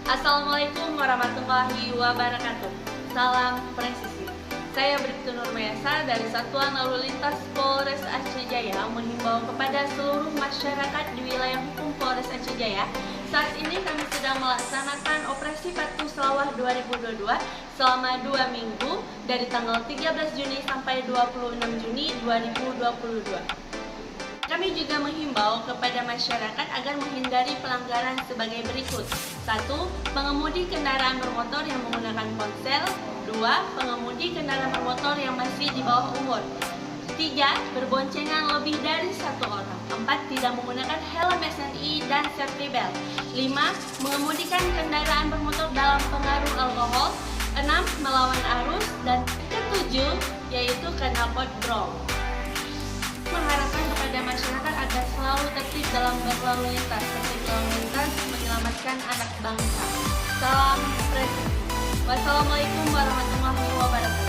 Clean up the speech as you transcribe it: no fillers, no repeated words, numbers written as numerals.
Assalamualaikum warahmatullahi wabarakatuh. Salam presisi. Saya Bribtu Nurmayasa dari Satuan Lalu Lintas Polres Aceh Jaya menghimbau kepada seluruh masyarakat di wilayah hukum Polres Aceh Jaya. Saat ini kami sedang melaksanakan operasi Patuh Selawah 2022 selama 2 minggu dari tanggal 13 Juni sampai 26 Juni 2022. Kami juga menghimbau kepada masyarakat agar menghindari pelanggaran sebagai berikut. 1. Pengemudi kendaraan bermotor yang menggunakan ponsel. 2. Pengemudi kendaraan bermotor yang masih di bawah umur. 3. Berboncengan lebih dari 1 orang. 4. Tidak menggunakan helm SNI dan safety belt. 5. Mengemudikan kendaraan bermotor dalam pengaruh alkohol. 6. Melawan arus. Dan ke-7 yaitu knalpot brong. Mengharapkan kepada masyarakat agar selalu tertib dalam berlalu lintas. Tertib lalu lintas menyelamatkan anak bangsa. Salam presisi. Wassalamualaikum warahmatullahi wabarakatuh.